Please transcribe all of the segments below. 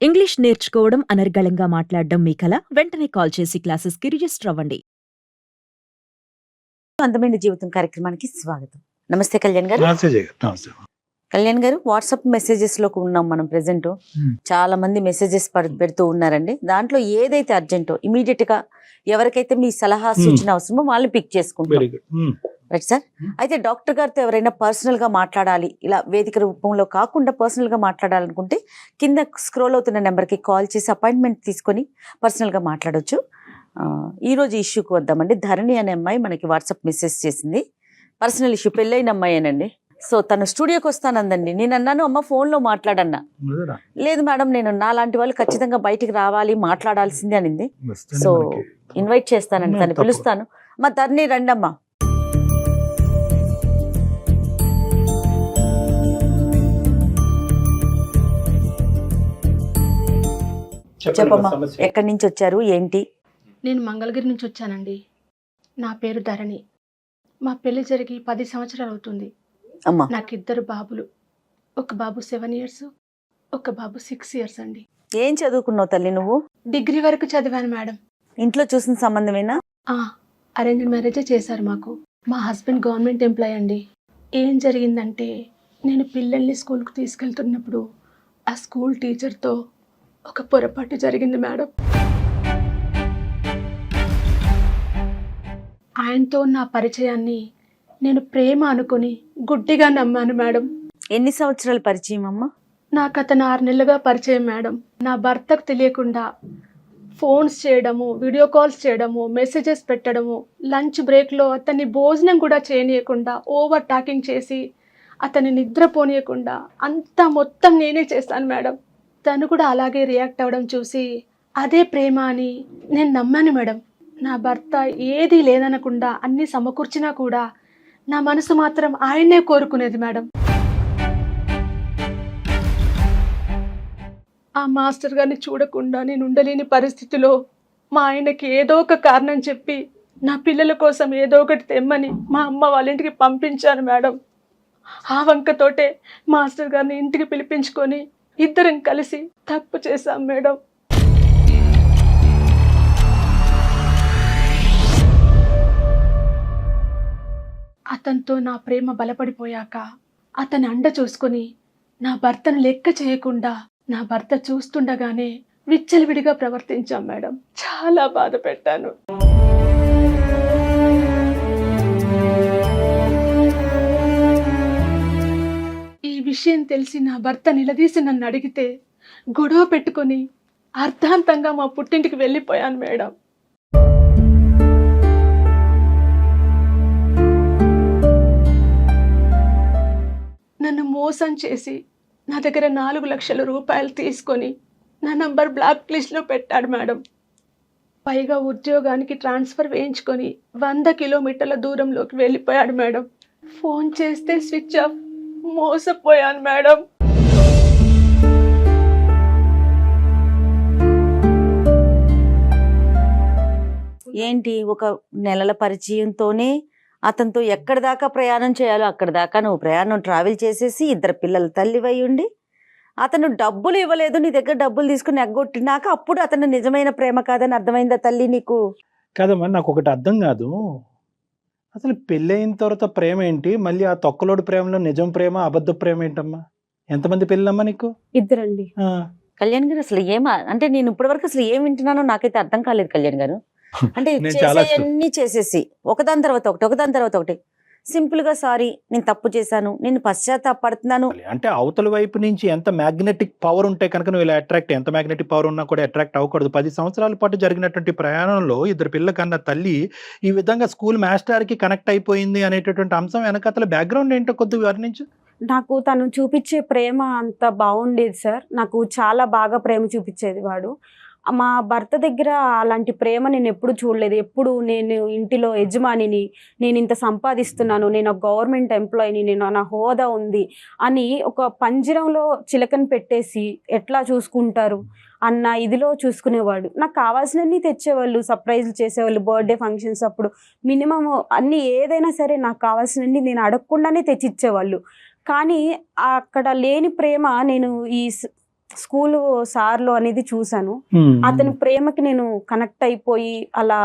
English నేర్చుకోవడం అనర్గళంగా మాట్లాడడం మీ కల వెంటనే కాల్ చేసి క్లాసెస్కి రిజిస్టర్ అవ్వండి. అందమైన జీవితం కార్యక్రమానికి స్వాగతం. నమస్తే కళ్యాణ్ గారు. నమస్తే జగన్. నమస్తే. కళ్యాణ్ గారు, వాట్సాప్ మెసేజెస్ లో ఉన్నాం మనం ప్రెసెంట్. చాలా మంది మెసేజెస్ పెడుతూ ఉన్నారండి. దాంట్లో ఏదైతే అర్జెంటో ఇమీడియట్ గా ఎవరికైతే మీ సలహా సూచన అవసరమో వాళ్ళు పిక్ చేసుకుంటారు. Very good. Right sir. అయితే డాక్టర్ గారితో ఎవరైనా పర్సనల్ గా మాట్లాడాలి, ఇలా వేదిక రూపంలో కాకుండా పర్సనల్ గా మాట్లాడాలనుకుంటే కింద స్క్రోల్ అవుతున్న నెంబర్కి కాల్ చేసి అపాయింట్మెంట్ తీసుకొని పర్సనల్ గా మాట్లాడొచ్చు. ఈ రోజు ఇష్యూకి వద్దామండి. ధరణి అనే అమ్మాయి మనకి వాట్సాప్ మెసేజ్ చేసింది. పర్సనల్ ఇష్యూ, పెళ్ళైన అమ్మాయేనండి. సో తను స్టూడియోకి వస్తానందండి. నేను అన్నాను, అమ్మ ఫోన్లో మాట్లాడన్నా. లేదు మేడం, నేను నాలాంటి వాళ్ళు ఖచ్చితంగా బయటికి రావాలి, మాట్లాడాల్సిందే అనింది. సో ఇన్వైట్ చేస్తానండి, తను పిలుస్తాను. అమ్మ ధరణి, రండమ్మా. చెప్పమ్మా, ఎక్కడి నుంచి వచ్చారు, ఏంటి? నేను మంగళగిరి నుంచి వచ్చానండి. నా పేరు ధరణి. మా పెళ్లి జరిగి 10 సంవత్సరాలు అవుతుంది. అమ్మా, నాకు 2 బాబులు. ఒక బాబు 7 years, ఒక బాబు 6 years అండి. ఏం చదువుకున్నావు తల్లి నువ్వు? డిగ్రీ వరకు చదివాను మేడం. ఇంట్లో చూసిన సంబంధమేనా? అరేంజ్డ్ మ్యారేజే చేశారు మాకు. మా హస్బెండ్ గవర్నమెంట్ ఎంప్లాయ్ అండి. ఏం జరిగిందంటే, నేను పిల్లల్ని స్కూల్కి తీసుకెళ్తున్నప్పుడు ఆ స్కూల్ టీచర్తో ఒక పొరపాటు జరిగింది మేడం. ఆయనతో నా పరిచయాన్ని నేను ప్రేమ అనుకుని గుడ్డిగా నమ్మాను మేడం. ఎన్ని సంవత్సరాల పరిచయం అమ్మా? నాకు అతను 6 నెలలుగా పరిచయం మేడం. నా భర్తకు తెలియకుండా ఫోన్స్ చేయడము, వీడియో కాల్స్ చేయడము, మెసేజెస్ పెట్టడము, లంచ్ బ్రేక్లో అతన్ని భోజనం కూడా చేయనీయకుండా ఓవర్ టాకింగ్ చేసి అతన్ని నిద్రపోనీయకుండా అంతా మొత్తం నేనే చేస్తాను మేడం. తను కూడా అలాగే రియాక్ట్ అవ్వడం చూసి అదే ప్రేమ అని నేను నమ్మాను మేడం. నా భర్త ఏదీ లేదనకుండా అన్నీ సమకూర్చినా కూడా నా మనసు మాత్రం ఆయన్నే కోరుకునేది మేడం. ఆ మాస్టర్ గారిని చూడకుండా నేను ఉండలేని పరిస్థితిలో మా ఆయనకి ఏదో ఒక కారణం చెప్పి నా పిల్లల కోసం ఏదో ఒకటి తెమ్మని మా అమ్మ వాళ్ళ ఇంటికి పంపించాను మేడం. ఆ వంకతోటే మాస్టర్ గారిని ఇంటికి పిలిపించుకొని ఇద్దరం కలిసి తప్పు చేశాం మేడం. అతనితో నా ప్రేమ బలపడిపోయాక అతని అండ చూసుకొని నా భర్తను లెక్క చేయకుండా నా భర్త చూస్తుండగానే విచ్చలవిడిగా ప్రవర్తించాం మేడం. చాలా బాధ పెట్టాను. ఈ విషయం తెలిసి నా భర్త నిలదీసి నన్ను అడిగితే గొడవ పెట్టుకొని అర్ధాంతంగా మా పుట్టింటికి వెళ్ళిపోయాను మేడం. నన్ను మోసం చేసి నా దగ్గర 4 లక్షల రూపాయలు తీసుకొని నా నంబర్ బ్లాక్ లిస్ట్లో పెట్టాడు మేడం. పైగా ఉద్యోగానికి ట్రాన్స్ఫర్ వేయించుకొని 100 కిలోమీటర్ల దూరంలోకి వెళ్ళిపోయాడు మేడం. ఫోన్ చేస్తే స్విచ్ ఆఫ్. మోసపోయాను మేడం. ఏంటి, ఒక నెలల పరిచయంతోనే అతనితో ఎక్కడి దాకా ప్రయాణం చేయాలో అక్కడి దాకా నువ్వు ప్రయాణం ట్రావెల్ చేసేసి 2 పిల్లల తల్లివై ఉండి అతను డబ్బులు ఇవ్వలేదు, నీ దగ్గర డబ్బులు తీసుకుని ఎగ్గొట్టినాక అప్పుడు అతను నిజమైన ప్రేమ కాదని అర్థమైందా తల్లి నీకు? కాదమ్మా, నాకు ఒకటి అర్థం కాదు. అసలు పెళ్ళైన తర్వాత ప్రేమ ఏంటి, మళ్ళీ ఆ తొక్కలోడు ప్రేమలో నిజం ప్రేమ అబద్ధ ప్రేమ ఏంటమ్మా? ఎంతమంది పెళ్ళమ్మా నీకు? 2 అండి. కళ్యాణ్ గారు, అసలు అంటే నేను ఇప్పటివరకు అసలు ఏం వింటున్నానో నాకైతే అర్థం కాలేదు కళ్యాణ్ గారు. అంటే చేసేయన్నీ చేసేసి ఒకదాని తర్వాత ఒకటి సింపుల్ గా సారీ, నేను తప్పు చేశాను, నేను పశ్చాత్తాపడుతున్నాను అంటే అవతల వైపు నుంచి ఎంత మ్యాగ్నెటిక్ పవర్ ఉంటే కనుక నువ్వు ఇలా అట్రాక్ట్, ఎంత మ్యాగ్నెటిక్ పవర్ ఉన్నా కూడా అట్రాక్ట్ అవ్వకూడదు. 10 సంవత్సరాల పాటు జరిగినటువంటి ప్రయాణంలో 2 పిల్లల కన్నా తల్లి ఈ విధంగా స్కూల్ మాస్టర్ కి కనెక్ట్ అయిపోయింది అనేటటువంటి అంశం వెనకతల బ్యాక్గ్రౌండ్ ఏంటో కొద్దిగా వివరించు. నాకు తను చూపించే ప్రేమ అంత బాగుండేది సార్. నాకు చాలా బాగా ప్రేమ చూపించేది వాడు. మా భర్త దగ్గర అలాంటి ప్రేమ నేను ఎప్పుడు చూడలేదు. ఎప్పుడు నేను ఇంటిలో యజమానిని, నేను ఇంత సంపాదిస్తున్నాను, నేను ఒక గవర్నమెంట్ ఎంప్లాయీని, నేను నా హోదా ఉంది అని ఒక పంజరంలో చిలకని పెట్టేసి ఎట్లా చూసుకుంటారు అన్న ఇదిలో చూసుకునేవాడు. నాకు కావాల్సినన్ని తెచ్చేవాళ్ళు, సర్ప్రైజ్లు చేసేవాళ్ళు, బర్త్డే ఫంక్షన్స్ అప్పుడు మినిమం అన్నీ ఏదైనా సరే నాకు కావాల్సినన్ని నేను అడగకుండానే తెచ్చిచ్చేవాళ్ళు. కానీ అక్కడ లేని ప్రేమ నేను ఈ స్కూల్ సార్లో అనేది చూశాను. అతని ప్రేమకి నేను కనెక్ట్ అయిపోయి అలా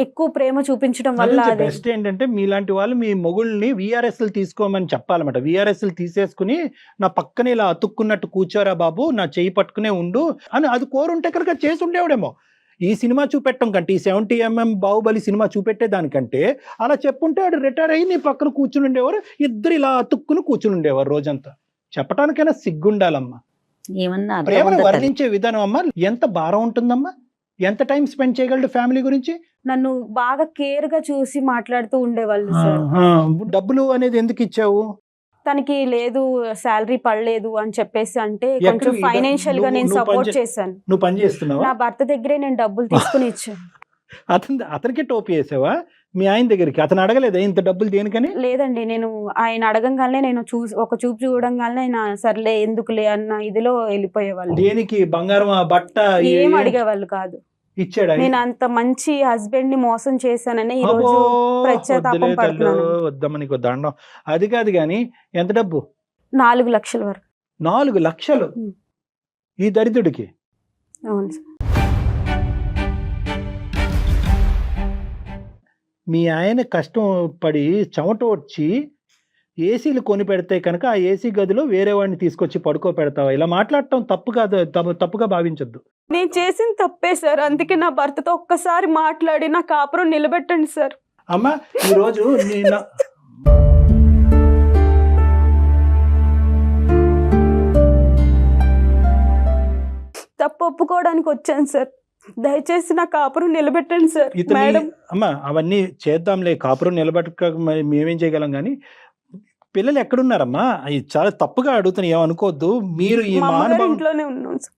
ఎక్కువ ప్రేమ చూపించడం వల్ల అది బెస్ట్ ఏంటంటే మీలాంటి వాళ్ళు మీ మొగుళ్ళని VRSలు తీసుకోమని చెప్పాలన్నమాట. VRSలు తీసేసుకుని నా పక్కనే ఇలా అతుక్కున్నట్టు కూర్చోరా బాబు, నా చేయి పట్టుకునే ఉండు అని అది కోరుంటే కనుక చేసి ఉండేవాడేమో. ఈ సినిమా చూపెట్టడం కంటే, ఈ 70mm బాహుబలి సినిమా చూపెట్టే దానికంటే అలా చెప్పుంటే వాడు రిటైర్ అయ్యి నీ పక్కన కూర్చుని ఉండేవారు, ఇద్దరు ఇలా అతుక్కుని కూర్చుని ఉండేవారు రోజంతా. చెప్పటానికైనా సిగ్గుండాలమ్మా. ఏమన్నా అర్థం ప్రేమను ఉందా తల్లి? వర్ణించే విధానం అమ్మా ఎంత భారం ఉంటుందమ్మా. ఎంత టైం స్పెండ్ చేయగలడు ఫ్యామిలీ గురించి? నన్ను బాగా కేర్ గా చూసి మాట్లాడుతూ ఉండేవాళ్ళు సార్. డబ్బులు అనేది ఎందుకు ఇచ్చావు? తనకి లేదు శాలరీ పడలేదు అని చెప్పేసి అంటే ఎక్కడ కొంచెం ఇది? ఫైనాన్షియల్ గా నేను నువ్వు సపోర్ట్ పని చేశాను. నువ్వు పని చేస్తున్నావా? నా భర్త దగ్గరే నేను డబ్బులు తీసుకుని ఇచ్చాను. అతనికి టోపీ వేసావా మీ ఆయన దగ్గరికి? అతను అడగలేదా ఇంత డబ్బులు దేనికని? లేదండి, నేను ఆయన అడగంగానే నేను ఒక చూపు చూడంగానే ఆయన సర్లే ఎందుకులే అన్న ఇదిలో వెళ్ళిపోయేవాళ్ళు. దేనికి? బంగారం, బట్ట ఏం అడిగేవాళ్ళు కాదు. ఇచ్చాడా? నేను అంత మంచి హస్బెండ్ ని మోసం చేశానని ఈ రోజు పశ్చాత్తాపం పడుతున్నాను. వద్దమ్మ నీకు దండం. అది కాదు గాని ఎంత డబ్బు? 4 లక్షల వరకు. 4 లక్షలు ఈ దరిద్రుడికి? అవును సార్. మీ ఆయన కష్టం పడి చెమట వచ్చి ఏసీలు కొని పెడితే కనుక ఆ ఏసీ గదిలో వేరే వాడిని తీసుకొచ్చి పడుకో పెడతావా? ఇలా మాట్లాడటం తప్పు కాదు, తప్పుగా భావించద్దు. నేను చేసిన తప్పే సార్, అందుకే నా భర్తతో ఒక్కసారి మాట్లాడి నా కాపురం నిలబెట్టండి సార్. అమ్మా ఈరోజు నేను తప్పు ఒప్పుకోవడానికి వచ్చాను సార్, దయచేసి నా కాపురం నిలబెట్టండి సార్. ఇతని మేడం అమ్మా అవన్నీ చేద్దాంలే, కాపురం నిలబెట్టక మేమేం చేయగలం కానీ పిల్లలు ఎక్కడున్నారమ్మా? అవి చాలా తప్పుగా అడుగుతున్నా, ఏమనుకోవద్దు. మీరు ఈ మా అమ్మగారి మానవ ఇంట్లోనే ఉన్నాం సార్.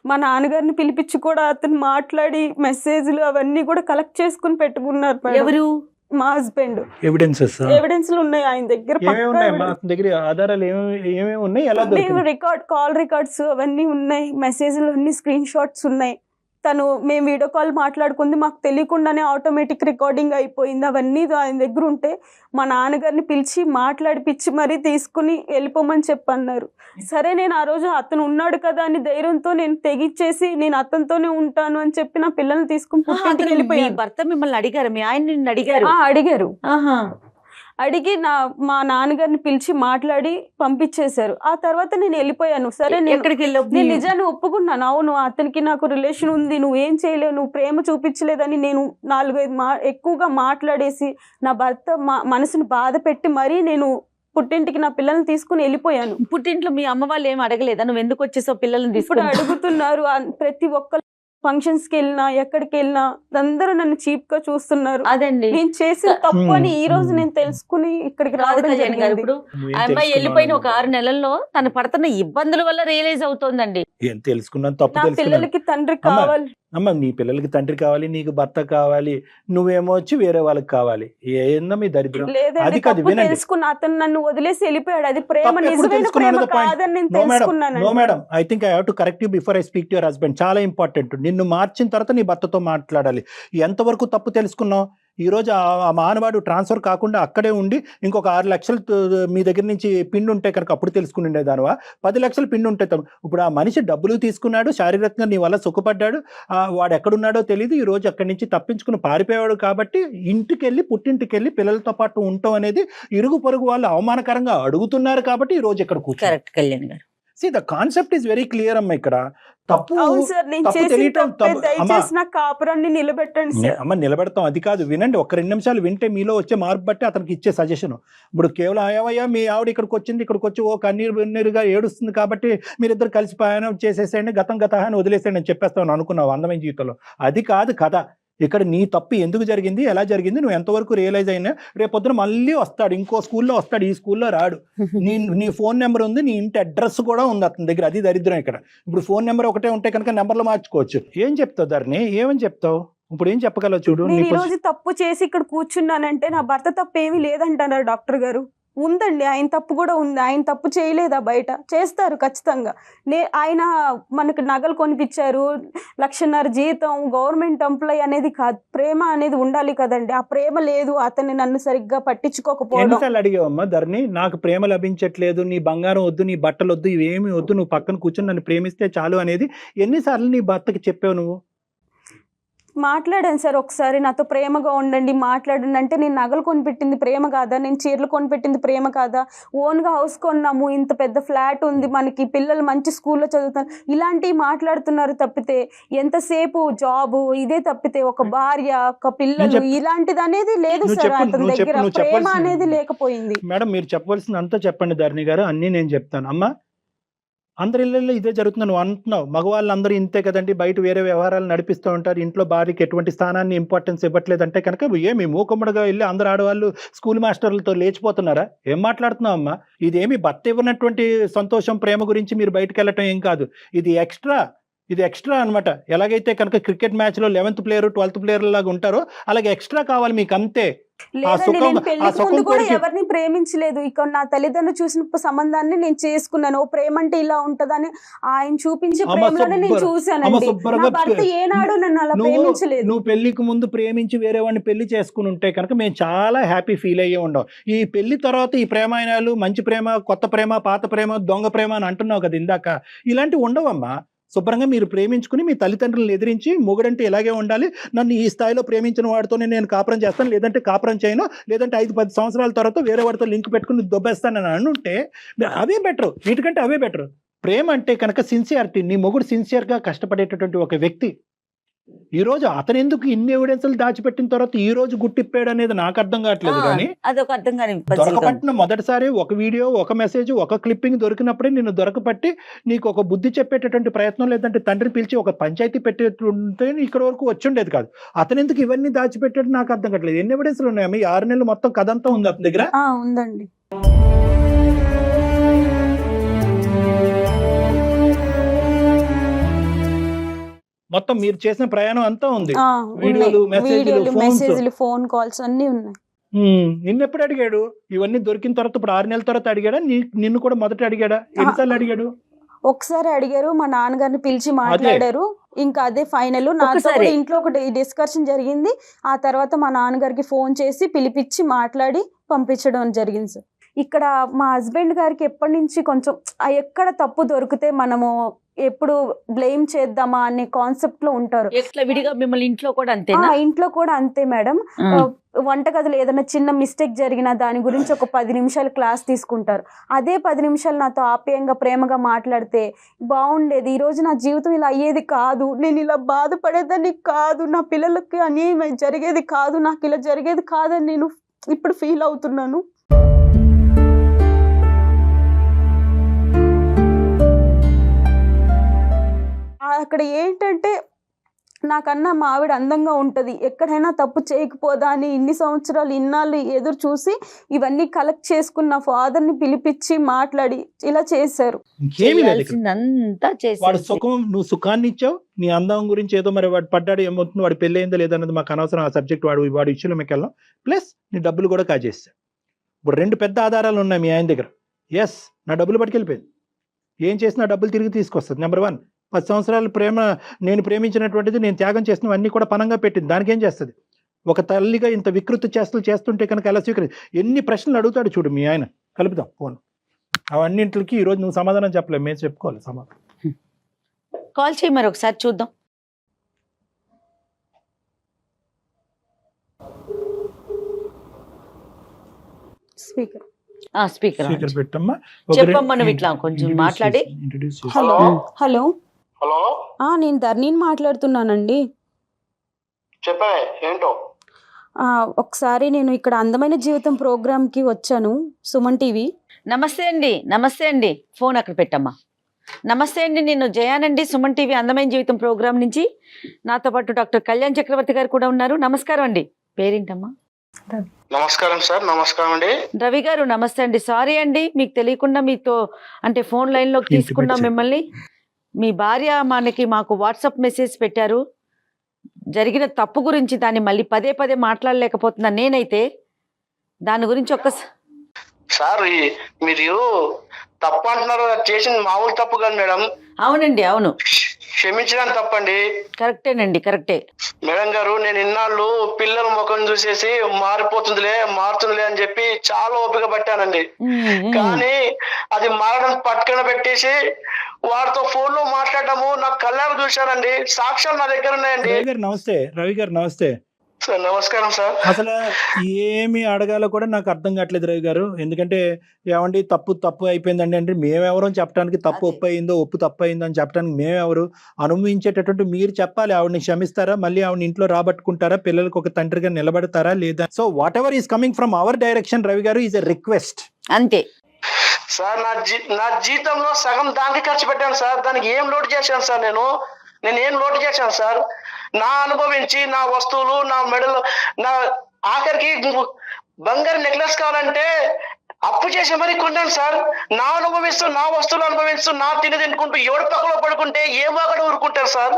మా నాన్నగారిని పిలిపించి కూడా అతను మాట్లాడి మెసేజ్లు అవన్నీ కూడా కలెక్ట్ చేసుకుని పెట్టుకున్నారు మేడం. ఎవరు? మా హస్బెండ్. ఎవిడెన్సెస్ ఎవిడెన్స్లు ఉన్నాయి ఆయన దగ్గర. ఏమేమి ఉన్నాయమ్మా అతని దగ్గర? ఆధారాలు ఏమేమి ఉన్నాయి? ఎలా దొరికినాయి? కాల్ రికార్డ్స్ అవన్నీ ఉన్నాయి, మెసేజ్లు అన్ని స్క్రీన్ షాట్స్ ఉన్నాయి. తను మేము వీడియో కాల్ మాట్లాడుకుంది మాకు తెలియకుండానే ఆటోమేటిక్ రికార్డింగ్ అయిపోయింది. అవన్నీ ఆయన దగ్గర ఉంటే మా నాన్నగారిని పిలిచి మాట్లాడిపిచ్చి మరీ తీసుకుని వెళ్ళిపోమని చెప్పన్నారు. సరే నేను ఆ రోజు అతను ఉన్నాడు కదా అని ధైర్యంతో నేను తెగిచ్చేసి నేను అతనితోనే ఉంటాను అని చెప్పి నా పిల్లల్ని తీసుకుని పుట్టింటికి మీ వెళ్ళిపోయాను. భర్త మిమ్మల్ని అడిగారు? మీ ఆయన నిన్ను అడిగారు? అడిగారు. ఆహా. అడిగి మా నాన్నగారిని పిలిచి మాట్లాడి పంపించేశారు. ఆ తర్వాత నేను వెళ్ళిపోయాను. సరే ఎక్కడికి వెళ్ళావు? నేను నిజాన్ని ఒప్పుకున్నాను. అవును అతనికి నాకు రిలేషన్ ఉంది, నువ్వేం చేయలేవు, నువ్వు ప్రేమ చూపించలేదని నేను 4-5 ఎక్కువగా మాట్లాడేసి నా భర్త మనసును బాధ పెట్టి మరీ నేను పుట్టింటికి నా పిల్లల్ని తీసుకుని వెళ్ళిపోయాను. పుట్టింట్లో మీ అమ్మ వాళ్ళు ఏం అడగలేదా నువ్వు ఎందుకు వచ్చేసావు పిల్లల్ని ఇప్పుడు తీసుకుని? అడుగుతున్నారు. ప్రతి ఒక్క ఫంక్షన్స్ కి వెళ్ళినా ఎక్కడికి వెళ్ళినా అందరూ నన్ను చీప్ గా చూస్తున్నారు. అదండి నేను చేసిన తప్పు అని ఈ రోజు నేను తెలుసుకుని ఇక్కడికి రావడం జరిగింది. ఇప్పుడు ఆ అమ్మాయి వెళ్ళిపోయిన ఒక 6 నెలల్లో తను పడుతున్న ఇబ్బందుల వల్ల రియలైజ్ అవుతోందండి. ఏం తెలుసుకున్నాను, తప్పు నా తెలుసుకున్నాను. పిల్లలకి తండ్రి కావాలి. అమ్మ నీ పిల్లలకి తండ్రి కావాలి, నీకు భర్త కావాలి, నువ్వేమో వచ్చి వేరే వాళ్ళకి కావాలి. ఏందో మీ దరిద్రం. లేదండి, అది కాదు, తప్పు వినండి. తెలుసుకున్న అతను నన్ను వదిలేసి వెళ్ళిపోయాడు. అది ప్రేమ, తప్పు ఎప్పుడు నిజమైన తెలుసుకున్నావు ప్రేమ అన్నది point. కాదని నేను నో మేడం, తెలుసుకున్నాను. No madam, I think I have to correct you before I speak to your husband. చాలా ఇంపార్టెంట్. నిన్ను మార్చిన తర్వాత నీ భర్తతో మాట్లాడాలి. ఎంతవరకు తప్పు తెలుసుకున్నావు? ఈ రోజు ఆ మానవాడు ట్రాన్స్ఫర్ కాకుండా అక్కడే ఉండి ఇంకొక 6 లక్షలు మీ దగ్గర నుంచి పిండి ఉంటే కనుక అప్పుడు తెలుసుకుని ఉండేదానివా? 10 లక్షలు పిండి ఉంటే ఇప్పుడు ఆ మనిషి డబ్బులు తీసుకున్నాడు, శారీరకంగా నీ వల్ల సుఖపడ్డాడు, వాడు ఎక్కడున్నాడో తెలియదు, ఈ రోజు అక్కడి నుంచి తప్పించుకుని పారిపోయాడు. కాబట్టి ఇంటికెళ్ళి పుట్టింటికెళ్ళి పిల్లలతో పాటు ఉండటం అనేది ఇరుగు పొరుగు వాళ్ళు అవమానకరంగా అడుగుతున్నారు కాబట్టి ఈ రోజు ఇక్కడ కూర్చో. కరెక్ట్ కళ్యాణ్ గారు. See, the concept is very clear అమ్మ. ఇక్కడ తప్పు అవును సార్, నేను తప్పు చేసిన తెలియటం తప్పే. అమ్మ దయచేసి నా కాపురాన్ని నిలబెట్టండి సార్. అమ్మ నిలబెడతాం, అది కాదు. వినండి, ఒక 2 నిమిషాలు వింటే మీలో వచ్చే మార్పు బట్టి అతనికి ఇచ్చే సజెషన్. ఇప్పుడు కేవలం అయ్యా మీ ఆవిడ ఇక్కడికి వచ్చింది, ఇక్కడికి వచ్చి ఓ కన్నీరుగా ఏడుస్తుంది కాబట్టి మీరిద్దరు కలిసి ప్రయాణం చేసేసేయండి, గతం అని వదిలేసేయండి అని చెప్పేస్తాను అనుకున్నావు అందమైన జీవితంలో. అది కాదు కథ. ఇక్కడ నీ తప్పు ఎందుకు జరిగింది, ఎలా జరిగింది, నువ్వు ఎంతవరకు రియలైజ్ అయినా. రేపొద్దున మళ్ళీ వస్తాడు, ఇంకో స్కూల్లో వస్తాడు, ఈ స్కూల్లో రాడు. నీ ఫోన్ నెంబర్ ఉంది, నీ ఇంటి అడ్రస్ కూడా ఉంది అతని దగ్గర. అది దరిద్రం ఇక్కడ. ఇప్పుడు ఫోన్ నెంబర్ ఒకటే ఉంటే కనుక నెంబర్లు మార్చుకోవచ్చు. ఏం చెప్తావు ధరణి? ఏమని చెప్తావు? ఇప్పుడు ఏం చెప్పగలవు చూడు. నేను ఈ రోజు తప్పు చేసి ఇక్కడ కూర్చున్నానంటే నా భర్త తప్పు ఏమీ లేదంటున్నారు డాక్టర్ గారు. ఉందండి, ఆయన తప్పు కూడా ఉంది. ఆయన తప్పు చేయలేదా? బయట చేస్తారు ఖచ్చితంగా. ఆయన మనకు నగలు కొనిపించారు, 1,50,000 జీతం, గవర్నమెంట్ ఎంప్లాయ్ అనేది కాదు. ప్రేమ అనేది ఉండాలి కదండి. ఆ ప్రేమ లేదు, అతన్ని నన్ను సరిగ్గా పట్టించుకోకపోవడం. ఎన్నిసార్లు అడిగావమ్మా ధరణి, నాకు ప్రేమ లభించట్లేదు, నీ బంగారం వద్దు, నీ బట్టలు వద్దు, ఇవేమి వద్దు, నువ్వు పక్కన కూర్చొని నన్ను ప్రేమిస్తే చాలు అనేది ఎన్నిసార్లు నీ భర్తకి చెప్పావు నువ్వు? మాట్లాడాను సార్ ఒకసారి, నాతో ప్రేమగా ఉండండి, మాట్లాడండి అంటే, నేను నగలు కొనిపెట్టింది ప్రేమ కాదా? నేను చీరలు కొనిపెట్టింది ప్రేమ కాదా? ఓన్గా హౌస్ కొన్నాము, ఇంత పెద్ద ఫ్లాట్ ఉంది మనకి, పిల్లలు మంచి స్కూల్లో చదువుతారు, ఇలాంటివి మాట్లాడుతున్నారు తప్పితే, ఎంతసేపు జాబు ఇదే తప్పితే ఒక భార్య, ఒక పిల్లలు ఇలాంటిది అనేది లేదు సార్. అతని దగ్గర ప్రేమ అనేది లేకపోయింది. మేడం మీరు చెప్పవలసింది అంతా చెప్పండి ధరణి గారు, అన్నీ నేను చెప్తాను. అమ్మా, అందరి ఇళ్ళల్లో ఇదే జరుగుతుంది, నువ్వు అంటున్నావు మగవాళ్ళు అందరూ ఇంతే కదండి, బయట వేరే వ్యవహారాలు నడిపిస్తూ ఉంటారు, ఇంట్లో భార్యకి ఎటువంటి స్థానాన్ని ఇంపార్టెన్స్ ఇవ్వట్లేదంటే కనుక ఏమి మూకమ్మడిగా వెళ్ళి అందరు ఆడవాళ్ళు స్కూల్ మాస్టర్లతో లేచిపోతున్నారా? ఏం మాట్లాడుతున్నావు అమ్మా? ఇదేమి భర్త ఇవ్వనటువంటి సంతోషం ప్రేమ గురించి మీరు బయటకు వెళ్ళటం ఏం కాదు, ఇది ఎక్స్ట్రా అనమాట. ఎలాగైతే కనుక క్రికెట్ మ్యాచ్లో 11th ప్లేయర్ 12th ప్లేయర్ లాగా ఉంటారో అలాగే ఎక్స్ట్రా కావాలి మీకు, అంతే. లేదండి, నేను పెళ్లికి ముందు కూడా ఎవరిని ప్రేమించలేదు. ఇక నా తల్లిదండ్రులు చూసిన సంబంధాన్ని నేను చేసుకున్నాను. ఓ ప్రేమ అంటే ఇలా ఉంటదని ఆయన చూపించే ప్రేమలోనే నేను చూశానండి. నా భర్త ఏనాడు నన్ను అలా ప్రేమించలేదు. నువ్వు పెళ్లికి ముందు ప్రేమించి వేరే వాడిని పెళ్లి చేసుకుని ఉంటే కనుక మేము చాలా హ్యాపీ ఫీల్ అయ్యే ఉండవు. ఈ పెళ్లి తర్వాత ఈ ప్రేమాయణాలు, మంచి ప్రేమ, కొత్త ప్రేమ, పాత ప్రేమ, దొంగ ప్రేమ అని అంటున్నావు కదా ఇందాక, ఇలాంటివి ఉండవమ్మా. శుభ్రంగా మీరు ప్రేమించుకుని మీ తల్లిదండ్రులను ఎదిరించి, మొగుడంటే ఇలాగే ఉండాలి, నన్ను ఈ స్థాయిలో ప్రేమించిన వాడితోనే నేను కాపురం చేస్తాను, లేదంటే కాపురం చేయను, లేదంటే 5-10 సంవత్సరాల తర్వాత వేరే వాడితో లింక్ పెట్టుకుని దొబ్బేస్తానని అనుంటే అవే బెటర్, వీటికంటే అవే బెటర్. ప్రేమ అంటే కనుక సిన్సియారిటీ. నీ మొగుడు సిన్సియర్గా కష్టపడేటటువంటి ఒక వ్యక్తి. ఈ రోజు అతను ఎందుకు ఇన్ని ఎవిడెన్స్లు దాచిపెట్టిన తర్వాత ఈ రోజు గుట్టిప్పాడు అనేది నాకు అర్థం కావట్లేదు. కానీ అదొక అర్థం కాని దొరకపట్టిన మొదటిసారి ఒక వీడియో, ఒక మెసేజ్, ఒక క్లిప్పింగ్ దొరికినప్పుడే నిన్ను దొరకపట్టి నీకు ఒక బుద్ధి చెప్పేటటువంటి ప్రయత్నం, లేదంటే తండ్రిని పిలిచి ఒక పంచాయతీ పెట్టేటుంటే ఇక్కడ వరకు వచ్చుండేది కాదు. అతను ఎందుకు ఇవన్నీ దాచిపెట్టాడు నాకు అర్థం కావట్లేదు. ఎన్ని ఎవిడెన్స్లు ఉన్నాయా? 6 నెలలు మొత్తం కథ అంతా ఉంది అతని దగ్గర. ఉందండి. మొత్తం మీరు చేసిన ప్రయాణం అంతా ఉంది, వీడియోలు, మెసేజ్లు, ఫోన్ కాల్స్ అన్ని ఉన్నాయి. నిన్నెప్పుడు అడిగాడు? ఇవన్నీ దొరికిన తర్వాత ఇప్పుడు 6 నెలల తర్వాత అడిగాడా? నిన్ను కూడా మొదట అడిగాడా? ఎన్నిసార్లు అడిగాడు? ఒకసారి అడిగారు, మా నాన్నగారిని పిలిచి మాట్లాడారు. ఇంకా అదే ఫైనల్. నాతో ఇంట్లో ఒకటి డిస్కషన్ జరిగింది. ఆ తర్వాత మా నాన్నగారికి ఫోన్ చేసి పిలిపించి మాట్లాడి పంపించడం జరిగింది సార్. ఇక్కడ మా హస్బెండ్ గారికి ఎప్పటి నుంచి కొంచెం ఎక్కడ తప్పు దొరికితే మనము ఎప్పుడు బ్లేమ్ చేద్దామా అనే కాన్సెప్ట్ లో ఉంటారు. విడిగా మిమ్మల్ని ఇంట్లో కూడా అంతేనా? ఇంట్లో కూడా అంతే మేడం. వంటగదిలో ఏదైనా చిన్న మిస్టేక్ జరిగినా దాని గురించి ఒక 10 నిమిషాలు క్లాస్ తీసుకుంటారు. అదే 10 నిమిషాలు నాతో ఆప్యాయంగా ప్రేమగా మాట్లాడితే బాగుండేది. ఈ రోజు నా జీవితం ఇలా అయ్యేది కాదు, నేను ఇలా బాధపడేదాన్ని కాదు, నా పిల్లలకి అన్యాయం జరిగేది కాదు, నాకు ఇలా జరిగేది కాదని నేను ఇప్పుడు ఫీల్ అవుతున్నాను. అక్కడ ఏంటంటే నాకన్నా మా ఆవిడ అందంగా ఉంటుంది, ఎక్కడైనా తప్పు చేయకపోదా అని ఇన్ని సంవత్సరాలు ఇన్నాళ్ళు ఎదురు చూసి ఇవన్నీ కలెక్ట్ చేసుకున్న ఫాదర్ని పిలిపించి మాట్లాడి ఇలా చేశారు. వాడు సుఖం, నువ్వు సుఖాన్ని ఇచ్చావు, నీ అందం గురించి ఏదో మరి వాడు పడ్డాడు, ఏమవుతుంది, వాడు పెళ్ళి అయిందో లేదన్నది మాకు అనవసరం. ఆ సబ్జెక్ట్ వాడు ఇష్యూలో మీకు వెళ్ళాం. ప్లస్ నీ డబ్బులు కూడా కాజేస్తావు. ఇప్పుడు 2 పెద్ద ఆధారాలు ఉన్నాయి మీ ఆయన దగ్గర. ఎస్, నా డబ్బులు పట్టుకెళ్ళిపోయింది, ఏం చేసినా డబ్బులు తిరిగి తీసుకొస్తుంది. నెంబర్ 1, 10 సంవత్సరాల ప్రేమ, నేను ప్రేమించినటువంటిది, నేను త్యాగం చేసినవన్నీ కూడా పనంగా పెట్టింది. దానికి ఏం చేస్తుంది? ఒక తల్లిగా ఇంత వికృతి చేష్టలు చేస్తుంటే కనుక ఎలా స్వీకరి? ఎన్ని ప్రశ్నలు అడుగుతాడు చూడు మీ ఆయన. కలుపుదాం ఫోన్. అవన్నింటికి ఈరోజు నువ్వు సమాధానం చెప్పలేవు, మేము చెప్పుకోవాలి సమాధానం. కాల్ చేయి మరి ఒకసారి చూద్దాం. స్పీకర్ స్పీకర్ పెట్టమ్మా. చెప్పమ్మా, నువ్వు ఇట్లా కొంచెం మాట్లాడి. హలో హలో హలో, నేను ధరణిని మాట్లాడుతున్నానండి. చెప్పే ఏంటో. ఒకసారి నేను ఇక్కడ అందమైన జీవితం ప్రోగ్రామ్కి వచ్చాను, సుమన్ టీవీ. నమస్తే అండి. ఫోన్ అక్కడ పెట్టమ్మా. నమస్తే అండి, నేను జయానండి, సుమన్ టీవీ అందమైన జీవితం ప్రోగ్రామ్ నుంచి. నాతో పాటు డాక్టర్ కళ్యాణ్ చక్రవర్తి గారు కూడా ఉన్నారు. నమస్కారం అండి. పేరేంటమ్మా? నమస్కారం సార్. నమస్కారం అండి. రవి గారు నమస్తే అండి. సారీ అండి, మీకు తెలియకుండా మీతో అంటే ఫోన్ లైన్లోకి తీసుకున్నాం మిమ్మల్ని. మీ భార్య మాకు వాట్సాప్ మెసేజ్ పెట్టారు, జరిగిన తప్పు గురించి. దాన్ని మళ్ళీ పదే మాట్లాడలేకపోతున్నా నేనైతే. దాని గురించి సార్ మీరు తప్పు అంటున్నారు, అది చేసింది మామూలు తప్పు కాదు మేడం. అవునండి, అవును, క్షమించడానికి తప్పండి. కరెక్టేనండి, కరెక్టే. మేడం గారు, నేను ఇన్నాళ్ళు పిల్లల ముఖం చూసేసి మారుతుందిలే అని చెప్పి చాలా ఓపిక పట్టానండి. కానీ అది మారడం పట్టుకుని పెట్టేసి వాడితో ఫోన్ లో మాట్లాడటము నాకు కళ్ళారు చూశానండి. సాక్ష్యాలు నా దగ్గర ఉన్నాయండి. రవి గారు నమస్తే. రవి గారు నమస్తే. సార్ నమస్కారం సార్. అసలు ఏమి అడగాలో కూడా నాకు అర్థం కావట్లేదు రవి గారు. ఎందుకంటే ఏమండి తప్పు అయిపోయిందండి అంటే మేమెవరో చెప్పడానికి, తప్పు అదే. ఒప్పు అయిందో ఒప్పు తప్పు అయిందో అని చెప్పడానికి మేమెవరు? అనుభవించేటటువంటి మీరు చెప్పాలి. ఆవిడని క్షమిస్తారా, మళ్ళీ ఆవిడ ఇంట్లో రాబట్టుకుంటారా, పిల్లలకు ఒక తండ్రిగా నిలబడతారా లేదా? So what ever is coming from our direction Ravi గారు ఈజ్ ఎ రిక్వెస్ట్. అంతే. సార్ నా జీతంలో సగం దానికి ఖర్చు పెట్టాను సార్. దానికి ఏం లోటు చేశాను సార్? నేను ఏం లోటు చేశాను సార్? నా అనుభవించి నా వస్తువులు, నా మెడలు, నా ఆఖరికి బంగారు నెక్లెస్ కావాలంటే అప్పు చేసి మరీ కొన్నాను సార్. నా అనుభవిస్తూ, నా వస్తువులు అనుభవిస్తూ, నా తినుకుంటూ ఎవరి పక్కలో పడుకుంటే ఏ వాగడ ఊరుకుంటారు సార్?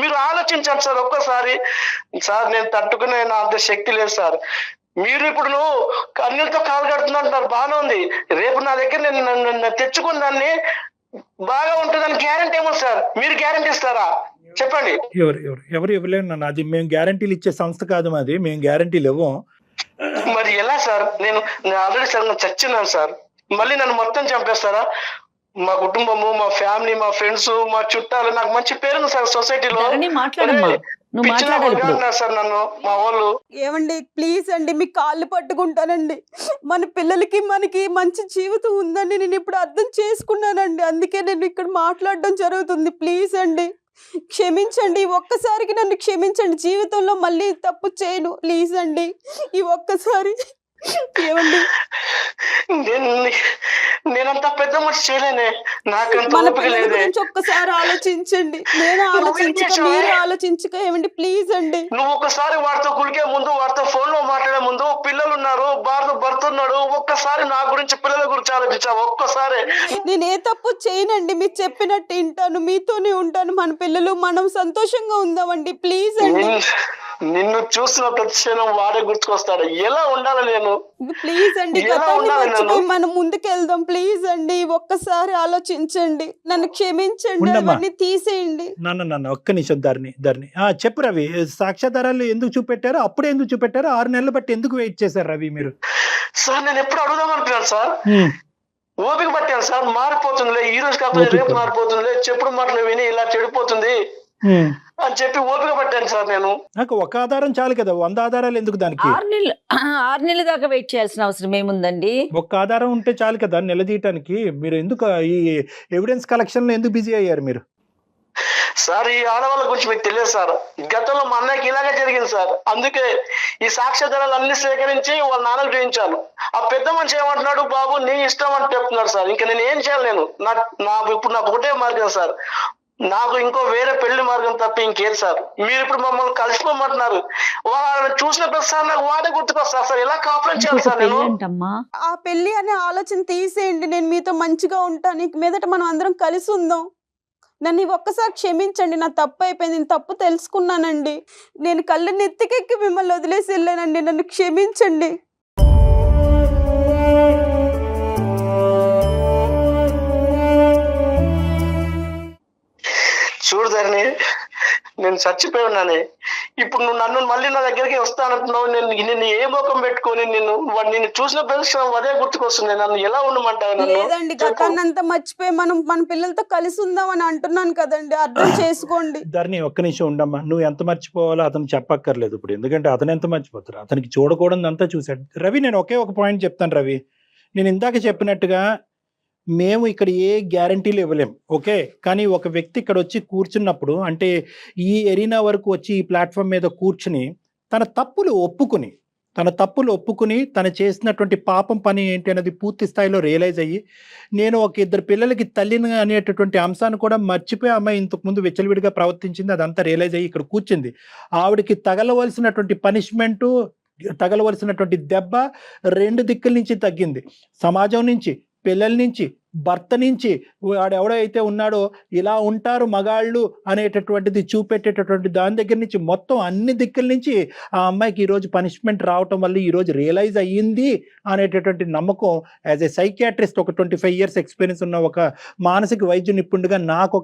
మీరు ఆలోచించండి సార్ ఒక్కసారి. సార్ నేను తట్టుకునే నా అంత శక్తి లేదు సార్. మీరు ఇప్పుడు కన్నీళ్ళతో కాలు కడుతున్నారు, బాగానే ఉంది. రేపు నా దగ్గర నేను తెచ్చుకున్న దాన్ని బాగా ఉంటుందని గ్యారెంటీ ఏమో సార్? మీరు గ్యారెంటీ ఇస్తారా చెప్పండి? ఎవరు ఇవ్వలేము నన్ను. అది మేము గ్యారంటీలు ఇచ్చే సంస్థ కాదు మాది, మేము గ్యారంటీలు ఇవ్వం. మరి ఎలా సార్? నేను ఆల్రెడీ సార్ చచ్చినాను సార్. మళ్ళీ నన్ను మొత్తం చంపేస్తారా? మా కుటుంబము, మా ఫ్యామిలీ, మా ఫ్రెండ్స్, మా చుట్టాలు, నాకు మంచి పేరు సార్ సొసైటీలో. మాట్లాడమ్మా, నువ్వు మాట్లాడాలి ఇప్పుడు. సార్ నన్ను మా వాళ్ళు. ఏమండి ప్లీజ్ అండి, మీ కాళ్ళు పట్టుకుంటానండి. మన పిల్లలకి మనకి మంచి జీవితం ఉందని నేను ఇప్పుడు అర్థం చేసుకున్నానండి. అందుకే నేను ఇక్కడ మాట్లాడడం జరుగుతుంది. ప్లీజ్ అండి క్షమించండి, ఒక్కసారికి నన్ను క్షమించండి. జీవితంలో మళ్ళీ తప్పు చేయను. ప్లీజ్ అండి, ఈ ఒక్కసారి. ఏమండి నేనంత పెద్ద మనిషి చేయలేనే, నాకంత మన ఓపిక పిల్లల లేదే. గురించి ఒక్కసారి ఆలోచించండి. నేను ఆలోచించక మీరు ఆలోచించక. ఏమండి ప్లీజ్ అండి. నువ్వు ఒకసారి వాడితో కులికే ముందు, వాడితో ఫోన్ లో మాట్లాడే ముందు, పిల్లలు ఉన్నారు, భర్త ఉన్నాడు, ఒక్కసారి నా గురించి, పిల్లల గురించి ఆలోచించావు ఒక్కసారి. నేను ఏ తప్పు చేయనండి, మీరు చెప్పినట్టు వింటాను, మీతోనే ఉంటాను. మన పిల్లలు మనం సంతోషంగా ఉందామండి. ప్లీజ్ అండి. నిన్ను చూసిన ప్రతి క్షణం వాడే గుర్తుకొస్తాడు. ఎలా ఉండాలి నేను? ప్లీజ్ అండి, ఎలా గతాన్ని ఉండాలి మర్చిపోయి నేను? మనం ముందుకెళ్దాం. ప్లీజ్ అండి, ఒక్కసారి ఆలోచించండి, నన్ను క్షమించండి, ఉండమ్మా. అవన్నీ తీసేయండి. నన్ను ఒక్క నిమిషం ధరణి చెప్పు రవి. సాక్ష్యాధారాలు ఎందుకు చూపెట్టారు, అప్పుడే ఎందుకు చూపెట్టారు, 6 నెలలు బట్టి ఎందుకు వెయిట్ చేశారు రవి మీరు? సార్ నేను ఎప్పుడు అడుగుదాం అనుకున్నాను సార్. ఓపిక పట్టాను సార్. మారిపోతుందిలే, ఈ రోజు కాకపోతే రేపు మారిపోతుందిలే, చెప్పుడు మాటలు విని ఇలా చెడిపోతుంది అని చెప్పి ఓపిక పట్టాను సార్. నేను నాకు ఒక ఆధారం చాలు కదా, 100 ఆధారాలు ఎందుకు దానికి? 6 నెలల దాకా వెయిట్ చేయాల్సిన అవసరం ఏముందండి? ఒక్క ఆధారం ఉంటే చాలు కదా నిలదీయటానికి. మీరు ఎందుకు ఈ ఎవిడెన్స్ కలెక్షన్ లో ఎందుకు బిజీ అయ్యారు మీరు? సార్ ఈ ఆడవాళ్ళ గురించి మీకు తెలియదు సార్. గతంలో మా అన్నయ్యకి ఇలాగే జరిగింది సార్. అందుకే ఈ సాక్ష్యాధారాలు అన్ని సేకరించి వాళ్ళ నాన్నకు చూపించాను. ఆ పెద్ద మనిషి ఏమంటున్నాడు, బాబు నీ ఇష్టం అని చెప్తున్నాడు సార్. ఇంకా నేను ఏం చేయాలి? నేను ఇప్పుడు నాకు ఒకటే మార్గం సార్, నాకు ఇంకో వేరే పెళ్లి మార్గం తప్ప ఇంకేది సార్. మీరు ఇప్పుడు మమ్మల్ని కలిసిపోమంటున్నారు. వాళ్ళని చూసిన ప్రతిసారి నాకు వాడే గుర్తుకొస్తారు సార్. ఎలా కాపురం చేయాలి సార్ నేను? ఆ పెళ్లి అనే ఆలోచన తీసేయండి. నేను మీతో మంచిగా ఉంటాను. ఇక మీదట మనం అందరం కలిసి ఉందాం. నన్ను ఒక్కసారి క్షమించండి, నా తప్పు అయిపోయింది. నేను తప్పు తెలుసుకున్నానండి. నేను కళ్ళు నెత్తికెక్కి మిమ్మల్ని వదిలేసి వెళ్ళానండి. నన్ను క్షమించండి. చూడదాన్ని నేను చచ్చిపోయి ఉన్నాను. ఇప్పుడు నువ్వు నన్ను మళ్ళీ నా దగ్గరికి వస్తానంటున్నావు. నిన్ను ఏ ముఖం పెట్టుకొని నిన్ను చూసిన ప్రదేశం అదే గుర్తుకొస్తుంది. నన్ను ఎలా ఉండమంటావు? లేదండి, గతాన్నంతా మర్చిపోయి మనం మన పిల్లలతో కలిసి ఉందాం అని అంటున్నాను కదండి, అర్థం చేసుకోండి. ధరణి ఒక్క నిమిషం ఉండమ్మా. నువ్వు ఎంత మర్చిపోవాలో అతను చెప్పక్కర్లేదు ఇప్పుడు, ఎందుకంటే అతను ఎంత మర్చిపోతారు, అతనికి చూడకూడదంతా చూశాడు. రవి నేను ఒకే ఒక పాయింట్ చెప్తాను రవి. నేను ఇందాక చెప్పినట్టుగా మేము ఇక్కడ ఏ గ్యారంటీలు ఇవ్వలేం, ఓకే? కానీ ఒక వ్యక్తి ఇక్కడ వచ్చి కూర్చున్నప్పుడు, అంటే ఈ ఎరీనా వరకు వచ్చి ఈ ప్లాట్ఫామ్ మీద కూర్చుని తన తప్పులు ఒప్పుకుని తను చేసినటువంటి పాపం పని ఏంటి అనేది పూర్తి స్థాయిలో రియలైజ్ అయ్యి, నేను ఒక 2 పిల్లలకి తల్లిని అనేటటువంటి అంశాన్ని కూడా మర్చిపోయి అమ్మాయి ఇంతకుముందు విచ్చలవిడిగా ప్రవర్తించింది, అదంతా రియలైజ్ అయ్యి ఇక్కడ కూర్చుంది. ఆవిడకి తగలవలసినటువంటి పనిష్మెంటు, తగలవలసినటువంటి దెబ్బ 2 దిక్కుల నుంచి తగ్గింది. సమాజం నుంచి, పిల్లల నుంచి, భర్త నుంచి వాడు ఎవడైతే ఉన్నాడో ఇలా ఉంటారు మగాళ్ళు అనేటటువంటిది చూపెట్టేటటువంటి దాని దగ్గర నుంచి మొత్తం అన్ని దిక్కుల నుంచి ఆ అమ్మాయికి ఈరోజు పనిష్మెంట్ రావటం వల్ల ఈరోజు రియలైజ్ అయ్యింది అనేటటువంటి నమ్మకం యాజ్ ఏ సైకియాట్రిస్ట్, ఒక 25 years ఎక్స్పీరియన్స్ ఉన్న ఒక మానసిక వైద్య నిపుణుడిగా నాకు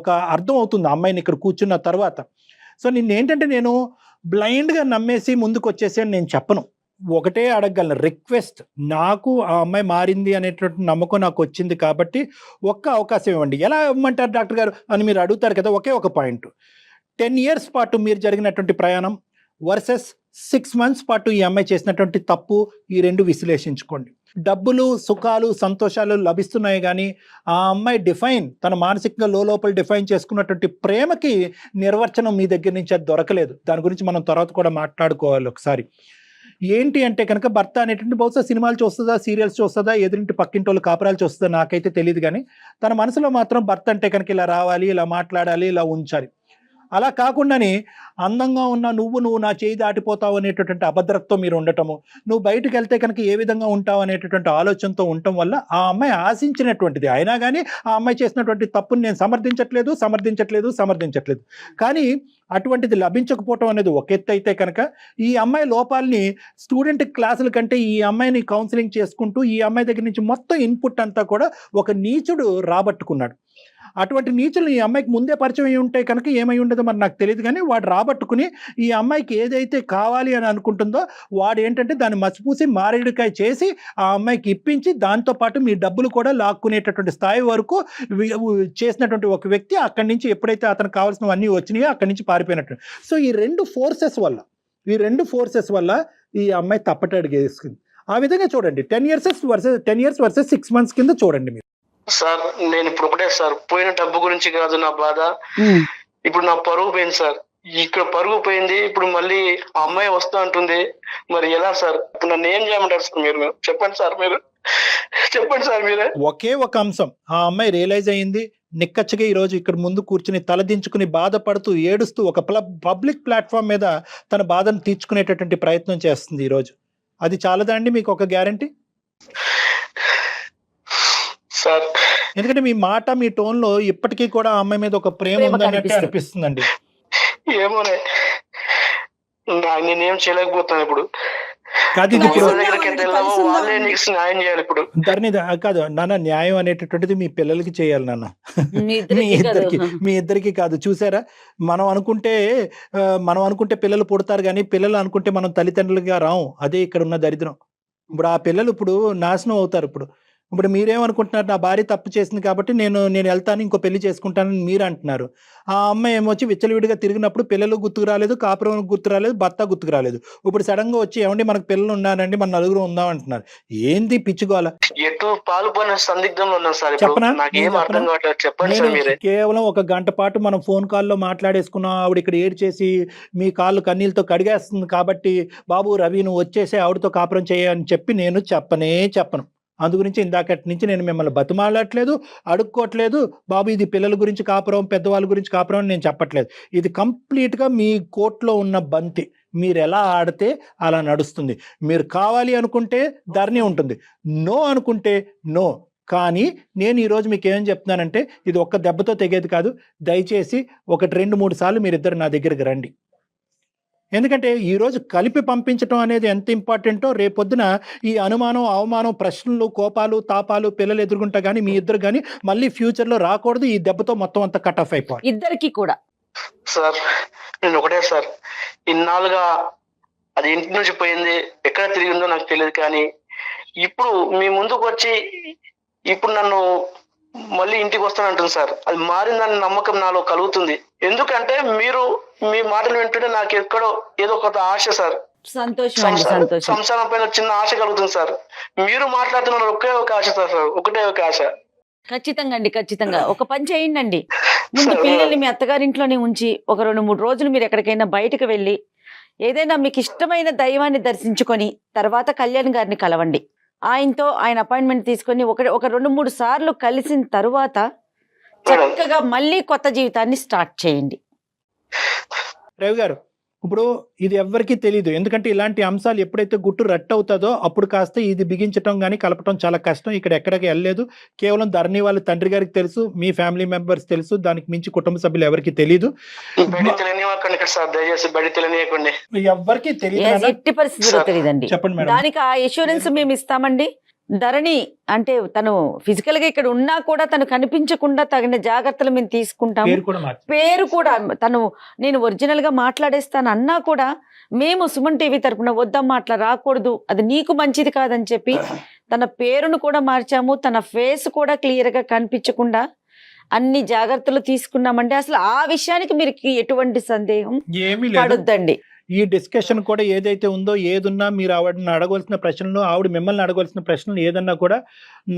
ఒక అర్థం అవుతుంది ఆ అమ్మాయిని ఇక్కడ కూర్చున్న తర్వాత. సో నిన్నేంటంటే నేను బ్లైండ్గా నమ్మేసి ముందుకు వచ్చేసి అని నేను చెప్పను. ఒకటే అడగగలను, రిక్వెస్ట్, నాకు ఆ అమ్మాయి మారింది అనేటువంటి నమ్మకం నాకు వచ్చింది కాబట్టి ఒక్క అవకాశం ఇవ్వండి. ఎలా ఇవ్వమంటారు డాక్టర్ గారు అని మీరు అడుగుతారు కదా. ఒకే ఒక పాయింట్, 10 years పాటు మీరు జరిగినటువంటి ప్రయాణం వర్సెస్ 6 months పాటు ఈ అమ్మాయి చేసినటువంటి తప్పు, ఈ రెండు విశ్లేషించుకోండి. డబ్బులు, సుఖాలు, సంతోషాలు లభిస్తున్నాయి కానీ ఆ అమ్మాయి తన మానసికంగా లోపల డిఫైన్ చేసుకున్నటువంటి ప్రేమకి నిర్వచనం మీ దగ్గర నుంచి అది దొరకలేదు. దాని గురించి మనం తర్వాత కూడా మాట్లాడుకోవాలి ఒకసారి. ఏంటి అంటే కనుక భర్త అనేటువంటి బహుశా సినిమాలు చూస్తుందా, సీరియల్స్ చూస్తుందా, ఎదురింటి పక్కింటోళ్ళు కాపురాలు చూస్తుందా నాకైతే తెలియదు, కానీ తన మనసులో మాత్రం భర్త అంటే కనుక ఇలా రావాలి, ఇలా మాట్లాడాలి, ఇలా ఉంచాలి. అలా కాకుండానే అందంగా ఉన్న నువ్వు నా చేయి దాటిపోతావు అనేటటువంటి అభద్రతతో మీరు ఉండటము, నువ్వు బయటకు వెళ్తే కనుక ఏ విధంగా ఉంటావు అనేటటువంటి ఆలోచనతో ఉండటం వల్ల ఆ అమ్మాయి ఆశించినటువంటిది. అయినా కానీ ఆ అమ్మాయి చేసినటువంటి తప్పుని నేను సమర్థించట్లేదు. కానీ అటువంటిది లభించకపోవటం అనేది ఒక ఎత్తు అయితే కనుక ఈ అమ్మాయి లోపాలని స్టూడెంట్ క్లాసుల కంటే ఈ అమ్మాయిని కౌన్సిలింగ్ చేసుకుంటూ ఈ అమ్మాయి దగ్గర నుంచి మొత్తం ఇన్పుట్ అంతా కూడా ఒక నీచుడు రాబట్టుకున్నాడు. అటువంటి నీచులు ఈ అమ్మాయికి ముందే పరిచయం అయి ఉంటే కనుక ఏమై ఉండదో మరి నాకు తెలియదు, కానీ వాడు రాబట్టుకుని ఈ అమ్మాయికి ఏదైతే కావాలి అని అనుకుంటుందో వాడు ఏంటంటే దాన్ని మసిపూసి మారేడుకాయ చేసి ఆ అమ్మాయికి ఇప్పించి దాంతోపాటు మీ డబ్బులు కూడా లాక్కునేటటువంటి స్థాయి వరకు చేసినటువంటి ఒక వ్యక్తి అక్కడి నుంచి ఎప్పుడైతే అతనికి కావాల్సినవన్నీ వచ్చినాయో అక్కడి నుంచి పారిపోయినట్టు. సో ఈ రెండు ఫోర్సెస్ వల్ల ఈ అమ్మాయి తప్పటడుగు వేసుకుంది. ఆ విధంగా చూడండి, 10 years వర్సెస్ 6 months కింద చూడండి మీరు. సార్ నేను ఇప్పుడు ఒకటే సార్, పోయిన డబ్బు గురించి కాదు నా బాధ, ఇప్పుడు నా పరువు పోయింది సార్. ఇక్కడ పరుగు పోయింది, ఇప్పుడు మళ్ళీ ఆ అమ్మాయి వస్తా అంటుంది, మరి ఎలా సార్? ఇప్పుడు నన్ను ఏం చేయమంటారు సార్? మీరు చెప్పండి సార్, మీరే. ఒకే ఒక అంశం, ఆ అమ్మాయి రియలైజ్ అయ్యింది, నిక్కచ్చగా ఈరోజు ఇక్కడ ముందు కూర్చుని తలదించుకుని బాధపడుతూ ఏడుస్తూ ఒక పబ్లిక్ ప్లాట్ఫామ్ మీద తన బాధను తీర్చుకునేటటువంటి ప్రయత్నం చేస్తుంది ఈరోజు. అది చాలదా అండి మీకు ఒక గ్యారంటీ? సార్ ఎందుకంటే మీ మాట, మీ టోన్ లో ఇప్పటికీ కూడా ఆ అమ్మాయి మీద ఒక ప్రేమ ఉందన్నట్టు అనిపిస్తుందండి. ఏమోనే, నేనేం చేయలేకపోతాను ఇప్పుడు. కాదు ఇది వాళ్ళే నీకు న్యాయం చేయాలి ఇప్పుడు. ధరణి కాదు నాన్న, న్యాయం అనేటటువంటిది మీ పిల్లలకి చేయాలి నాన్న, మీ ఇద్దరికి కాదు. చూసారా, మనం అనుకుంటే పిల్లలు పుడతారు కానీ పిల్లలు అనుకుంటే మనం తల్లిదండ్రులుగా రాము. అదే ఇక్కడ ఉన్న దరిద్రం. ఇప్పుడు ఆ పిల్లలు ఇప్పుడు నాశనం అవుతారు. ఇప్పుడు మీరేమనుకుంటున్నారు, నా భార్య తప్పు చేసింది కాబట్టి నేను వెళ్తాను, ఇంకో పెళ్లి చేసుకుంటానని మీరు అంటున్నారు. ఆ అమ్మాయి ఏమొచ్చి విచ్చలవిడిగా తిరిగినప్పుడు పిల్లలు గుర్తుకు రాలేదు, కాపురం గుర్తు రాలేదు, భర్త గుర్తుకు రాలేదు. ఇప్పుడు సడన్ గా వచ్చి ఏమండి మనకు పిల్లలు ఉన్నానండి, మన నలుగురు ఉందాం అంటున్నారు. ఏంది పిచ్చుకోవాల? కేవలం 1 గంట పాటు మనం ఫోన్ కాల్లో మాట్లాడేసుకున్నాం. ఆవిడ ఇక్కడ ఏడ్చేసి మీ కాళ్ళు కన్నీళ్ళతో కడిగేస్తుంది కాబట్టి బాబు రవి నువ్వు వచ్చేసి ఆవిడతో కాపురం చేయని చెప్పి నేను చెప్పను. అందుగురించి ఇందాకటి నుంచి నేను మిమ్మల్ని బతిమాలట్లేదు, అడుక్కోవట్లేదు. బాబు ఇది పిల్లల గురించి కాపురం, పెద్దవాళ్ళ గురించి కాపురం అని నేను చెప్పట్లేదు. ఇది కంప్లీట్గా మీ కోర్టులో ఉన్న బంతి. మీరు ఎలా ఆడితే అలా నడుస్తుంది. మీరు కావాలి అనుకుంటే ధరణి ఉంటుంది, నో అనుకుంటే నో. కానీ నేను ఈరోజు మీకు ఏం చెప్తున్నానంటే ఇది ఒక్క దెబ్బతో తెగేది కాదు. దయచేసి 1, 2, 3 సార్లు మీరిద్దరు నా దగ్గరికి రండి. ఎందుకంటే ఈరోజు కలిపి పంపించడం అనేది ఎంత ఇంపార్టెంటో రేపొద్దున ఈ అనుమానం, అవమానం, ప్రశ్నలు, కోపాలు, తాపాలు పిల్లలు ఎదుర్కొంటా కానీ మీ ఇద్దరు కానీ మళ్ళీ ఫ్యూచర్లో రాకూడదు. ఈ దెబ్బతో మొత్తం అంతా కట్ ఆఫ్ అయిపోవాలి ఇద్దరికి కూడా. సార్ నేను ఒకటే సార్, ఇన్నాళ్ళుగా అది ఇంటి నుంచి పోయింది, ఎక్కడ తిరిగిందో నాకు తెలియదు, కానీ ఇప్పుడు మీ ముందుకు వచ్చి ఇప్పుడు నన్ను మళ్ళీ ఇంటికి వస్తానంటుంది సార్. అది మారిందని నమ్మకం నాలో కలుగుతుంది. ఎందుకంటే మీరు మీ మాటలు వింటుంటే నాకు ఎక్కడో ఏదో ఒక ఆశ సార్, సంసారం పైన చిన్న ఆశ కలుగుతుంది సార్. మీరు మాట్లాడుతున్నారు ఒకే ఒక ఆశ సార్, ఒకటే ఒక ఆశ. ఖచ్చితంగా ఒక పని చేయండి. ముందు పిల్లల్ని మీ అత్తగారింట్లోనే ఉంచి ఒక 2-3 రోజులు మీరు ఎక్కడికైనా బయటకు వెళ్ళి ఏదైనా మీకు ఇష్టమైన దైవాన్ని దర్శించుకొని తర్వాత కళ్యాణ్ గారిని కలవండి. ఆయనతో ఆయన అపాయింట్మెంట్ తీసుకొని ఒక 2-3 సార్లు కలిసిన తరువాత చక్కగా మళ్ళీ కొత్త జీవితాన్ని స్టార్ట్ చేయండి. రవి గారు, ఇప్పుడు ఇది ఎవ్వరికీ తెలియదు, ఎందుకంటే ఇలాంటి అంశాలు ఎప్పుడైతే గుట్టు రట్టు అవుతుందో అప్పుడు కాస్త ఇది బిగించడం కానీ కలపటం చాలా కష్టం. ఇక్కడ ఎక్కడికి వెళ్ళలేదు, కేవలం ధరణి వాళ్ళ తండ్రి గారికి తెలుసు, మీ ఫ్యామిలీ మెంబర్స్ తెలుసు, దానికి మించి కుటుంబ సభ్యులు ఎవరికి తెలియదు, బయట తెలియనివ్వకండి సార్, దయచేసి బయట తెలియనివ్వకండి. ఎవ్వరికి Yes, తెలియదు. ఎట్టి పరిస్థితుల్లో తెలియదండి. చెప్పండి మేడం. దానికి ఆ ఎష్యూరెన్స్ మేము ఇస్తామండి. ధరణి అంటే తను ఫిజికల్ గా ఇక్కడ ఉన్నా కూడా తను కనిపించకుండా తగిన జాగ్రత్తలు మేము తీసుకుంటాము. పేరు కూడా మార్చి పేరు కూడా తను నేను ఒరిజినల్ గా మాట్లాడేస్తాను అన్నా కూడా మేము సుమన్ టీవీ తరపున వద్దమ్మా అట్లా రాకూడదు, అది నీకు మంచిది కాదని చెప్పి తన పేరును కూడా మార్చాము. తన ఫేస్ కూడా క్లియర్ గా కనిపించకుండా అన్ని జాగ్రత్తలు తీసుకున్నామండి. అసలు ఆ విషయానికి మీరు ఎటువంటి సందేహం ఏమీ లేదు. పడొద్దండి. ఈ డిస్కషన్ కూడా ఏదైతే ఉందో, ఏదున్నా మీరు ఆవిడని అడగవలసిన ప్రశ్నలు, ఆవిడ మిమ్మల్ని అడగవలసిన ప్రశ్నలు ఏదన్నా కూడా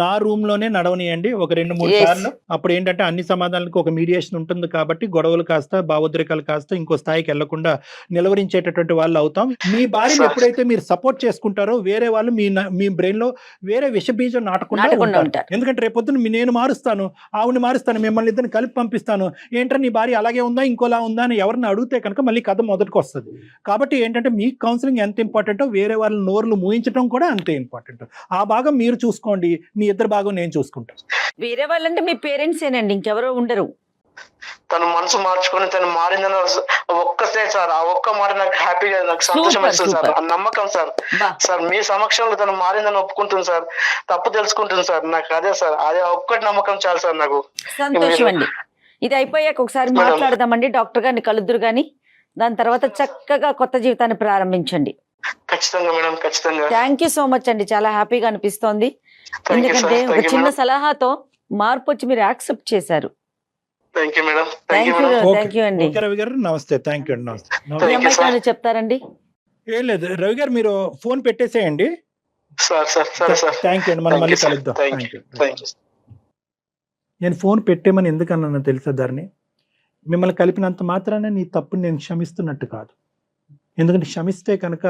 నా రూమ్ లోనే నడవనియండి ఒక 2-3 Yes. సార్లు. అప్పుడు ఏంటంటే అన్ని సమాధానాలకు ఒక మీడియేషన్ ఉంటుంది కాబట్టి గొడవలు కాస్త భావోద్రేకాలు కాస్త ఇంకో స్థాయికి వెళ్లకుండా నిలవరించేటటువంటి వాళ్ళు అవుతాం. మీ భార్యను Sir. ఎప్పుడైతే మీరు సపోర్ట్ చేసుకుంటారో వేరే వాళ్ళు మీ బ్రెయిన్ లో వేరే విషబీజం నాటకుండా నాటకుండా ఉంటారు. ఉంటారు. ఎందుకంటే రేపొద్దున నేను మారుస్తాను, ఆవిడని మారుస్తాను, మిమ్మల్ని ఇద్దరిని కలిపి పంపిస్తాను, ఏంటంటే నీ భార్య అలాగే ఉందా ఇంకోలా ఉందా అని ఎవరిని అడిగితే కనుక మళ్ళీ కథ మొదటికి వస్తుంది. కాబట్టి ఏంటంటే మీ కౌన్సిలింగ్ ఎంత ఇంపార్టెంటో వేరే వాళ్ళ నోర్లు మూయించడం కూడా అంతే ఇంపార్టెంట్. ఆ భాగం మీరు చూసుకోండి, మీ ఇద్దరు భాగం నేను చూసుకుంటాను. వేరే వాళ్ళంటే మీ పేరెంట్స్ ఏనండి, ఇంకెవరో ఉండరు. తను మనసు మార్చుకొని తను మారిందని ఒక్కటే సార్, ఆ ఒక్క మాట నాకు హ్యాపీగా, నాకు సంతోషం Super, వేస్తుంది సార్. super. ఆ నమ్మకం సార్. బా. సార్ మీ సమక్షంలో తను మారిందని ఒప్పుకుంటుంది సార్, తప్పు తెలుసుకుంటుంది సార్. నాకు అదే సార్, అదే ఒక్కటి నమ్మకం చాలు సార్ నాకు. సంతోషం అండి. ఇది అయిపోయాక ఒకసారి మేడం. మాట్లాడదామండి, డాక్టర్ గారిని కలుద్దురు గాని. దాని తర్వాత చక్కగా కొత్త జీవితాన్ని ప్రారంభించండి. ఖచ్చితంగా మేడం, ఖచ్చితంగా. థ్యాంక్ యూ సో మచ్ అండి, చాలా హ్యాపీగా అనిపిస్తోంది. థ్యాంక్ యూ సార్, ఎందుకంటే ఒక థ్యాంక్ యూ చిన్న మేడం, సలహాతో మార్పు వచ్చి మీరు యాక్సెప్ట్ చేశారు. Thank you madam, thank thank you you, madam. Thank you అండి. ఓకే రవి గారు, నమస్తే. థ్యాంక్ యూ అండి, నమస్తే. ఈ Thank you, అమ్మాయి sir. ఏమైనా చెప్తారండి? ఏం లేదు రవి గారు, మీరు ఫోన్ పెట్టేసేయండి. సార్ సార్ సరే సార్, థ్యాంక్ యూ అండి, మనం థ్యాంక్ మళ్ళీ యూ సార్, కలుద్దాం. Thank thank you, you. Thank you. నేను ఫోన్ పెట్టేమని ఎందుకన్నా తెలుసా ధరణి, మిమ్మల్ని కలిపినంత మాత్రాన నీ తప్పుని నేను క్షమిస్తున్నట్టు కాదు. ఎందుకంటే క్షమిస్తే కనుక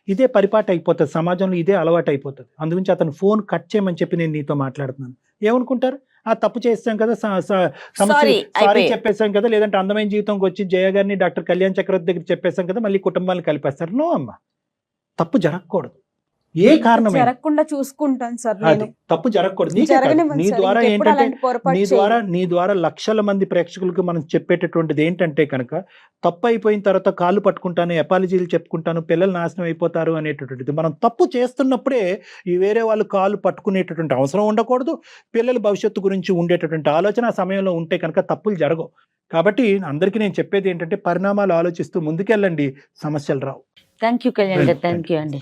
ఇదే పరిపాటి అయిపోతుంది, సమాజంలో ఇదే అలవాటు అయిపోతుంది. అందుగురించి అతను ఫోన్ కట్ చేయమని చెప్పి నేను నీతో మాట్లాడుతున్నాను. ఏమనుకుంటారు, ఆ తప్పు చేస్తాం కదా, సారీ అయిపోయి. చెప్పేసాం కదా, లేదంటే అందమైన జీవితంకి వచ్చి జయ గారిని డాక్టర్ కళ్యాణ్ చక్రవర్తి దగ్గర చెప్పేసాం కదా, మళ్ళీ కుటుంబాలను కలిపేస్తారు. నో అమ్మా, తప్పు జరగకూడదు. ఏ కారణం జరగకుండా చూసుకుంటాను సార్ అది నేను. తప్పు జరగకూడదు. నీకే కాదు, జరగనివ్వండి నీ సార్, ద్వారా ఇంకెప్పుడు ఏంటంటే అలాంటి పొరపాటు నీ ద్వారా లక్షల మంది ప్రేక్షకులకు మనం చెప్పేటటువంటిది ఏంటంటే కనుక, తప్పు అయిపోయిన తర్వాత కాళ్ళు పట్టుకుంటాను, అపాలజీలు చెప్పుకుంటాను, పిల్లలు నాశనం అయిపోతారు అనేటటువంటిది. మనం తప్పు చేస్తున్నప్పుడే ఈ వేరే వాళ్ళు కాళ్ళు పట్టుకునేటటువంటి అవసరం ఉండకూడదు. పిల్లల భవిష్యత్తు గురించి ఉండేటటువంటి ఆలోచన ఆ సమయంలో ఉంటే కనుక తప్పులు జరగవు. కాబట్టి అందరికీ నేను చెప్పేది ఏంటంటే పరిణామాలు ఆలోచిస్తూ ముందుకెళ్ళండి, సమస్యలు రావు. థ్యాంక్ యూ కళ్యాణ్ గారు, థ్యాంక్ యూ అండి.